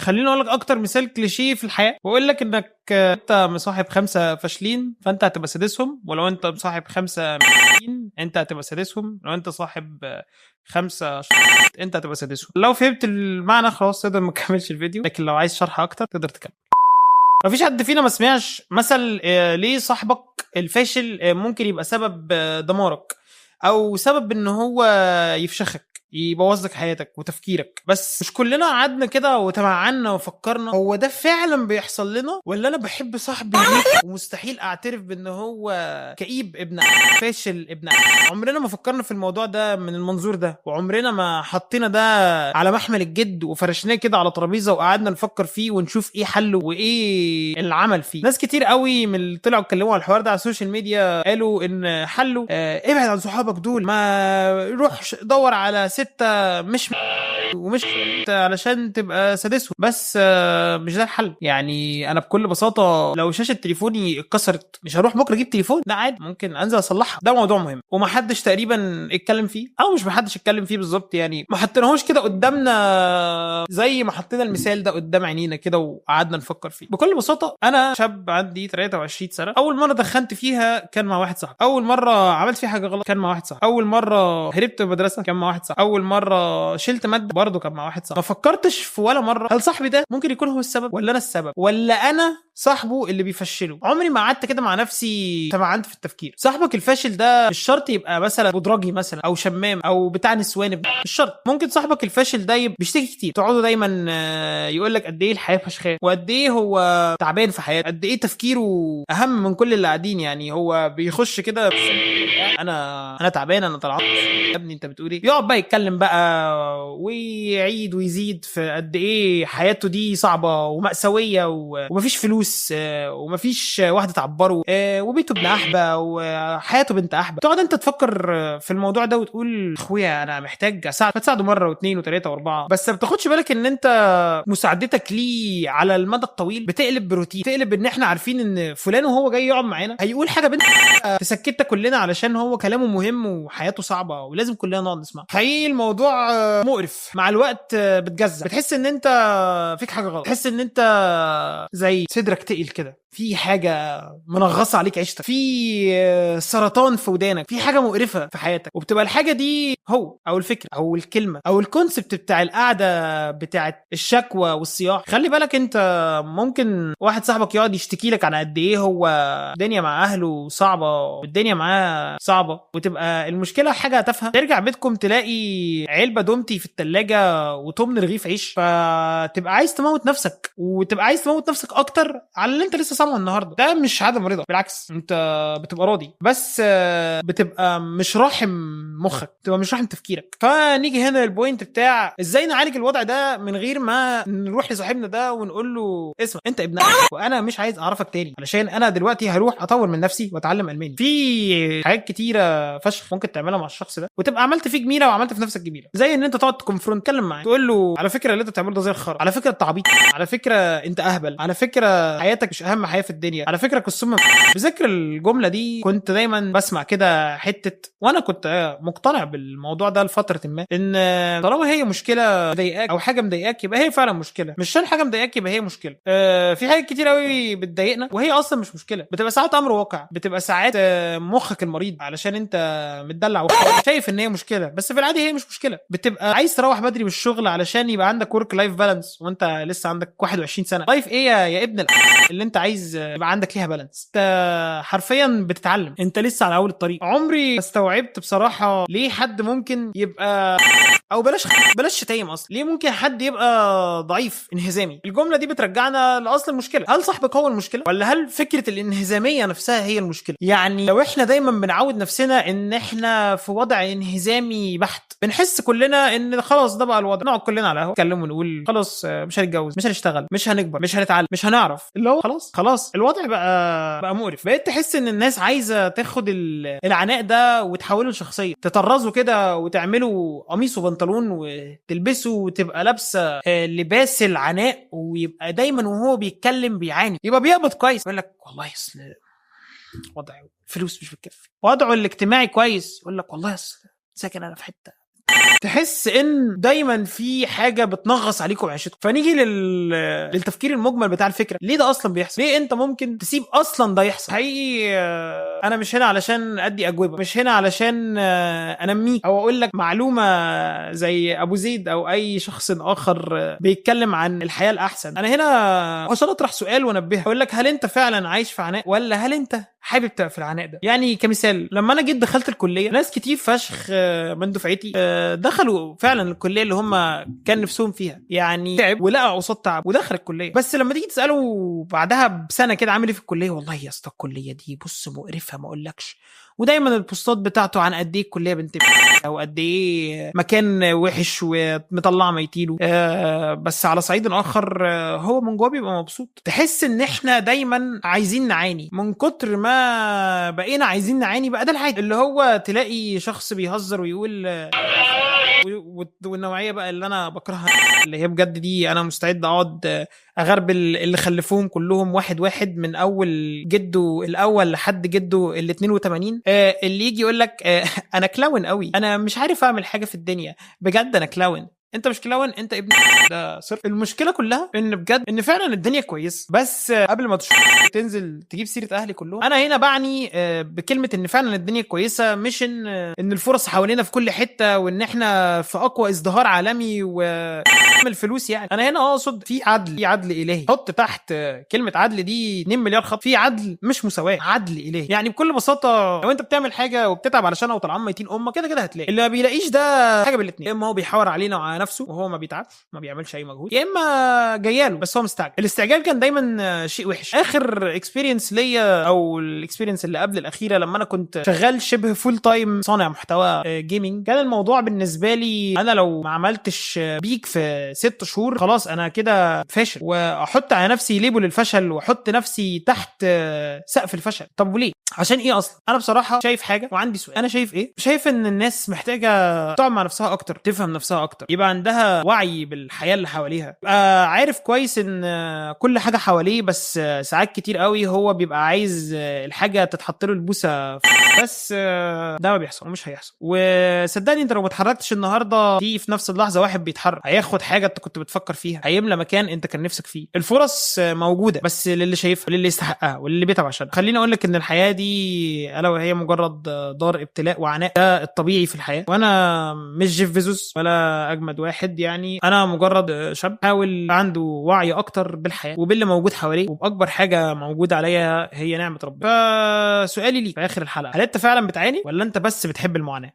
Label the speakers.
Speaker 1: خليني اقول لك اكتر مثال كليشيه في الحياه، واقول لك انك انت مصاحب 5 فاشلين فانت هتبقى سادسهم، ولو انت مصاحب 5 مين انت هتبقى سادسهم، لو انت صاحب 5 انت هتبقى سادسهم. لو فهمت المعنى خلاص تقدر ما تكملش الفيديو، لكن لو عايز شرح اكتر تقدر تكمل. مفيش حد فينا ما سمعش مثل ليه صاحبك الفاشل ممكن يبقى سبب دمارك، او سبب ان هو يفشخك يبوظ لك حياتك وتفكيرك. بس مش كلنا قعدنا كده وتمعنا وفكرنا هو ده فعلا بيحصل لنا، ولا انا بحب صاحبي ومستحيل اعترف بان هو كئيب ابن فاشل ابن. عمرنا ما فكرنا في الموضوع ده من المنظور ده، وعمرنا ما حطينا ده على محمل الجد وفرشناه كده على ترابيزه وقعدنا نفكر فيه ونشوف ايه حله وايه العمل فيه. ناس كتير قوي من اللي طلعوا اتكلموا على الحوار ده على السوشيال ميديا قالوا ان حله ابعد عن صحابك دول، ما روح دور على 6 مش ومش علشان تبقى سادسهم. بس مش ده الحل. يعني انا بكل بساطه لو شاشه تليفوني اتكسرت مش هروح بكره اجيب تليفون، لا عادي ممكن انزل اصلحها. ده موضوع مهم ومحدش تقريبا اتكلم فيه، او مش محدش اتكلم فيه بالظبط، يعني ما حطيناهوش كده قدامنا زي ما حطينا المثال ده قدام عينينا كده وقعدنا نفكر فيه. بكل بساطه انا شاب عندي 23 سنه، اول مره دخنت فيها كان مع واحد صاحبي، اول مره عملت فيها حاجه غلط كان مع واحد صاحبي، اول مره هربت من المدرسه كان مع واحد صاحبي، اول مره شلت ماده برضه كان مع واحد صاحبي. ما فكرتش في ولا مره هل صاحبي ده ممكن يكون هو السبب، ولا انا السبب، ولا انا صاحبه اللي بيفشله. عمري ما قعدت كده مع نفسي تمعنت في التفكير. صاحبك الفاشل ده مش شرط يبقى مثلا بودراجي مثلا او شمام او بتاع نسوان، مش شرط. ممكن صاحبك الفاشل ده بيشتكي كتير، تقعدوا دايما يقول لك قد ايه الحياه فشخان، وقد ايه هو تعبان في حياته، قد ايه تفكيره اهم من كل اللي قاعدين. يعني هو بيخش كده انا تعبان انا طلعت يا ابني انت بتقول ايه، يقعد بقى يتكلم بقى ويعيد ويزيد في قد ايه حياته دي صعبه ومأساويه ومفيش فلوس ومفيش واحده تعبره وبيته ابن احبه وحياته بنت احبه. تقعد انت تفكر في الموضوع ده وتقول اخويا انا محتاج اساعد، فتساعده مره واثنين وثلاثه واربعه، بس ما بتاخدش بالك ان انت مساعدتك ليه على المدى الطويل بتقلب بروتين، تقلب ان احنا عارفين ان فلان وهو جاي يقعد معانا هيقول حاجه بنت تسكتنا كلنا علشان هو كلامه مهم وحياته صعبه ولازم كلنا نقعد نسمع. حقيقي الموضوع مقرف. مع الوقت بتجزع، بتحس ان انت فيك حاجه غلط، تحس ان انت زي صدرك تقل كده، في حاجه منغصه عليك عيشتك، في سرطان في ودانك، في حاجه مقرفه في حياتك، وبتبقى الحاجه دي هو او الفكره او الكلمه او الكونسبت بتاع القعده بتاعه الشكوى والصياح. خلي بالك انت ممكن واحد صاحبك يقعد يشتكي لك عن قد ايه هو الدنيا مع اهله صعبه والدنيا معاه صعبه، وتبقى المشكله حاجه تافهه، ترجع بيتكم تلاقي علبه دومتي في الثلاجه وتمن رغيف عيش، فتبقى عايز تموت نفسك، وتبقى عايز تموت نفسك اكتر على اللي انت لسه سامعه النهارده. ده مش عدم رضا، بالعكس انت بتبقى راضي، بس بتبقى مش راحم مخك، بتبقى مش راحم تفكيرك. فنيجي هنا البوينت بتاع ازاي نعالج الوضع ده من غير ما نروح لصاحبنا ده ونقول له اسمع انت ابن وانا مش عايز اعرفك تاني، علشان انا دلوقتي هروح اطور من نفسي واتعلم الماني. في حاجات كتيره فشخ ممكن تعملها مع الشخص ده وتبقى عملت فيه جميله وعملت في نفسك جميله، زي ان انت تقعد تكونفرونت تكلم معاه تقول له على فكره اللي انت بتعمله ده زي الخرا، على فكره انت عبيط، على فكره انت اهبل، على فكره حياتك مش اهم حياه في الدنيا، على فكره قسم. بذكر الجمله دي كنت دايما بسمع كده حته، وانا كنت مقتنع بالموضوع ده لفتره ما، ان طالما هي مشكله مضايقاك او حاجه مضايقاك يبقى هي فعلا مشكله، مش عشان حاجه مضايقاك يبقى هي مشكله. في حاجات كتير قوي بتضايقنا وهي اصلا مش مشكله، بتبقى ساعات امر واقع، بتبقى ساعات مخك المريض علشان انت متدلع شايف ان هي مشكله، بس في العادي هي مش مشكله. بتبقى عايز تروح بدري من الشغل علشان يبقى عندك ورك لايف بالانس وانت لسه عندك 21 سنه. لايف ايه يا ابن اللي انت عايز يبقى عندك ليها بالانس؟ انت حرفيا بتتعلم، انت لسه على اول الطريق. عمري استوعبت بصراحه ليه حد ممكن يبقى، او بلاش شتايم اصلا، ليه ممكن حد يبقى ضعيف انهزامي. الجمله دي بترجعنا لاصل المشكله، هل صاحبك هو المشكله ولا هل فكره الانهزاميه نفسها هي المشكله؟ يعني لو احنا دايما بنعود نفسنا ان احنا في وضع انهزامي بحت، بنحس كلنا ان خلاص ده بقى الوضع، نقعد كلنا على القهوه نتكلم ونقول خلاص مش هنتجوز، مش هنشتغل، مش هنكبر، مش هنتعلم، مش هنعرف، اللي هو خلاص الوضع بقى مقرف. بقيت تحس ان الناس عايزه تاخد العناء ده وتحوله لشخصيه، تطرزه كده وتعمله قميص وبنطلون وتلبسه وتبقى لابسه لباس العناء، ويبقى دايما وهو بيتكلم بيعاني، يبقى بيقبض كويس يقول لك والله اصل وضعه فلوس مش بتكفي، وضعه الاجتماعي كويس يقول لك والله اصل ساكن انا في حته تحس ان دايما في حاجه بتنغص عليكم عيشتكم. فنيجي للتفكير المجمل بتاع الفكره، ليه ده اصلا بيحصل؟ ليه انت ممكن تسيب اصلا ده يحصل؟ حقيقي انا مش هنا علشان ادي اجوبه، مش هنا علشان انميك او اقول لك معلومه زي ابو زيد او اي شخص اخر بيتكلم عن الحياه الاحسن. انا هنا عشان اطرح سؤال وانبهك، اقول لك هل انت فعلا عايش في عناء، ولا هل انت حابب تبقى في العناء ده؟ يعني كمثال، لما انا جيت دخلت الكليه، ناس كتير فشخ من دفعتي دخلوا فعلا الكليه اللي هم كان نفسهم فيها، يعني تعب ولقى قصاد تعب ودخل الكليه. بس لما تيجي تساله بعدها بسنه كده عامل ايه في الكليه، والله يا اسطى الكليه دي بص مقرفه ما اقولكش. ودايما البوستات بتاعته عن قد ايه الكليه بنت او قد ايه مكان وحش ومطلع ميتينه. بس على صعيد اخر هو من جوه بيبقى مبسوط. تحس ان احنا دايما عايزين نعاني، من كتر ما بقينا عايزين نعاني بقى ده العادي، اللي هو تلاقي شخص بيهزر ويقول والنوعيه بقى اللي انا بكرهها، اللي هي بجد دي انا مستعد اقعد اغربل اللي خلفوهم كلهم واحد واحد من اول جده الاول لحد جده ال 82. اللي يجي يقول لك انا كلاون قوي، انا مش عارف اعمل حاجه في الدنيا، بجد انا كلاون. انت مش كلاون، انت ابن ده صرف. المشكله كلها ان بجد ان فعلا الدنيا كويس، بس قبل ما تنزل تجيب سيره اهلي كلهم، انا هنا بعني بكلمه ان فعلا الدنيا كويسه، مش ان الفرص حوالينا في كل حته وان احنا في اقوى ازدهار عالمي وعمل فلوس. يعني انا هنا اقصد في عدل، في عدل الهي. حط تحت كلمه عدل دي 2 مليار خط. في عدل مش مساواه، عدل الهي. يعني بكل بساطه لو انت بتعمل حاجه وبتتعب علشانها وطلعان ميتين امك، كده كده هتلاقي. اللي ما بيلاقيش ده حاجه بالاثنين، اما هو بيحاور علينا وعلى نفسه وهو ما بيتعبش ما بيعملش اي مجهود، يا اما جاياله بس هو مستعجل. الاستعجال كان دايما شيء وحش. اخر اكسبيرينس ليا او الاكسبيرينس اللي قبل الاخيره لما انا كنت شغال شبه فول تايم صانع محتوى جيمنج، كان الموضوع بالنسبه لي انا لو ما عملتش بيك في 6 شهور خلاص انا كده فاشل، واحط على نفسي ليبل الفشل واحط نفسي تحت سقف الفشل. طب وليه؟ عشان ايه اصلا؟ انا بصراحه شايف حاجه وعندي سؤال. انا شايف ايه؟ شايف ان الناس محتاجه تقعد مع نفسها اكتر، تفهم نفسها اكتر، يبقى عندها وعي بالحياه اللي حواليها، عارف كويس ان كل حاجه حواليه، بس ساعات كتير قوي هو بيبقى عايز الحاجه تتحط له البوسه بس ده ما بيحصل ومش هيحصل. وصدقني انت لو ما اتحركتش النهارده في نفس اللحظه واحد بيتحرك هياخد حاجه انت كنت بتفكر فيها، هيملى مكان انت كان نفسك فيه. الفرص موجوده بس للي شايفها وللي يستحقها وللي بيتعب عشانها. خليني اقول لك ان الحياه دي الا وهي مجرد دار ابتلاء وعناء، ده الطبيعي في الحياه. وانا مش جيف بيزوس ولا اجمد واحد، يعني انا مجرد شاب حاول عنده وعي اكتر بالحياه وباللي موجود حواليه، وباكبر حاجه موجوده عليا هي نعمه ربنا. فسؤالي ليك في اخر الحلقه، هل انت فعلا بتعاني ولا انت بس بتحب المعاناه؟